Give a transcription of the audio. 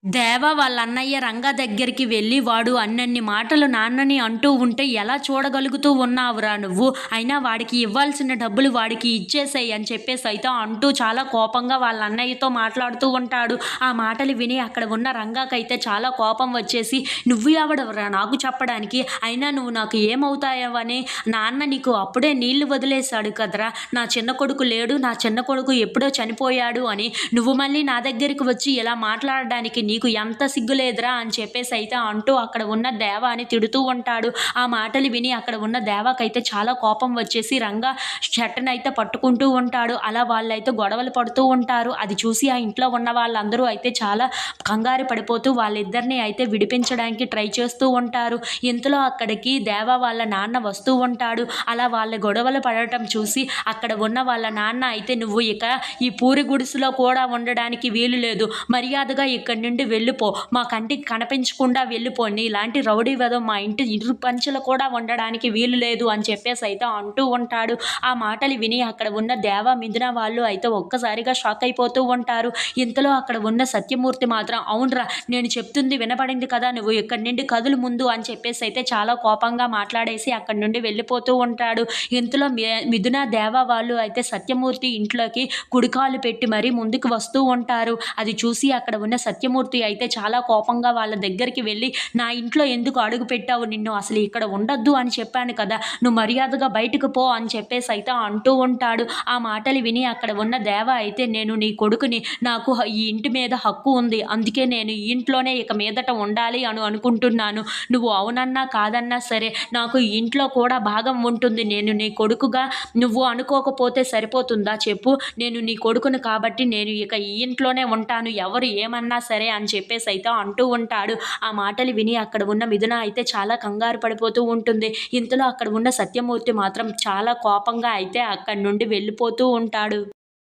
దేవ వాళ్ళ అన్నయ్య రంగా దగ్గరికి వెళ్ళి వాడు అన్నన్ని మాటలు నాన్నని అంటూ ఉంటే ఎలా చూడగలుగుతూ ఉన్నావురా నువ్వు? అయినా వాడికి ఇవ్వాల్సిన డబ్బులు వాడికి ఇచ్చేసేయ్ అని చెప్పేసి అయితే అంటూ చాలా కోపంగా వాళ్ళ అన్నయ్యతో మాట్లాడుతూ ఉంటాడు. ఆ మాటలు విని అక్కడ ఉన్న రంగాకైతే చాలా కోపం వచ్చేసి, నువ్వు ఎవడవురా నాకు చెప్పడానికి? అయినా నువ్వు నాకు ఏమవుతాయవని? నాన్న నీకు అప్పుడే నీళ్లు వదిలేశాడు కదరా! నా చిన్న కొడుకు లేడు, నా చిన్న కొడుకు ఎప్పుడో చనిపోయాడు అని నువ్వు మళ్ళీ నా దగ్గరికి వచ్చి ఇలా మాట్లాడడానికి నీకు ఎంత సిగ్గులేదురా అని చెప్పేసి అయితే అంటూ అక్కడ ఉన్న దేవాని తిడుతూ ఉంటాడు. ఆ మాటలు విని అక్కడ ఉన్న దేవాకైతే చాలా కోపం వచ్చేసి రంగా షర్ట్‌నైతే పట్టుకుంటూ ఉంటాడు. అలా వాళ్ళైతే గొడవలు పడుతూ ఉంటారు. అది చూసి ఆ ఇంట్లో ఉన్న వాళ్ళందరూ అయితే చాలా కంగారు పడిపోతూ వాళ్ళిద్దరిని అయితే విడిపించడానికి ట్రై చేస్తూ ఉంటారు. ఇంతలో అక్కడికి దేవ వాళ్ళ నాన్న వస్తూ ఉంటాడు. అలా వాళ్ళ గొడవలు పడటం చూసి అక్కడ ఉన్న వాళ్ళ నాన్న అయితే, నువ్వు ఇక ఈ పూరి గుడిసెలో కూడా ఉండడానికి వీలు లేదు, మర్యాదగా ఇక్కడి నుండి వెళ్ళిపో, మా కంటికి కనిపించకుండా వెళ్ళిపో, నీలాంటి రౌడీ వెధవ మా ఇంటి ఇరు పంచెలు కూడా ఉండడానికి వీలు లేదు అని చెప్పేసి అయితే అంటూ ఉంటాడు. ఆ మాటలు విని అక్కడ ఉన్న దేవ మిథున వాళ్ళు అయితే ఒక్కసారిగా షాక్ అయిపోతూ ఉంటారు. ఇంతలో అక్కడ ఉన్న సత్యమూర్తి మాత్రం, అవునరా నేను చెప్తుంది వినపడింది కదా, నువ్వు ఇక్కడి నుండి కదులు ముందు అని చెప్పేసి అయితే చాలా కోపంగా మాట్లాడేసి అక్కడి నుండి వెళ్ళిపోతూ ఉంటాడు. ఇంతలో మిథున దేవ వాళ్ళు అయితే సత్యమూర్తి ఇంట్లోకి కుడికాలు పెట్టి మరీ ముందుకు వస్తూ ఉంటారు. అది చూసి అక్కడ ఉన్న సత్యమూర్తి అయితే చాలా కోపంగా వాళ్ళ దగ్గరికి వెళ్ళి, నా ఇంట్లో ఎందుకు అడుగు పెట్టావు, నిన్ను అసలు ఇక్కడ ఉండొద్దు అని చెప్పాను కదా, నువ్వు మర్యాదగా బయటకు పో అని చెప్పేసి అయితే అంటూ ఉంటాడు. ఆ మాటలు విని అక్కడ ఉన్న దేవ అయితే, నేను నీ కొడుకుని, నాకు ఈ ఇంటి మీద హక్కు ఉంది, అందుకే నేను ఈ ఇంట్లోనే ఇక మీదట ఉండాలి అని అనుకుంటున్నాను. నువ్వు అవునన్నా కాదన్నా సరే నాకు ఈ ఇంట్లో కూడా భాగం ఉంటుంది. నేను నీ కొడుకుగా నువ్వు అనుకోకపోతే సరిపోతుందా చెప్పు? నేను నీ కొడుకును కాబట్టి నేను ఇక ఈ ఇంట్లోనే ఉంటాను, ఎవరు ఏమన్నా సరే అని చెప్పేసి అయితే అంటూ ఉంటాడు. ఆ మాటలు విని అక్కడ ఉన్న మిథున అయితే చాలా కంగారు పడిపోతూ ఉంటుంది. ఇంతలో అక్కడ ఉన్న సత్యమూర్తి మాత్రం చాలా కోపంగా అయితే అక్కడి నుండి వెళ్ళిపోతూ ఉంటాడు.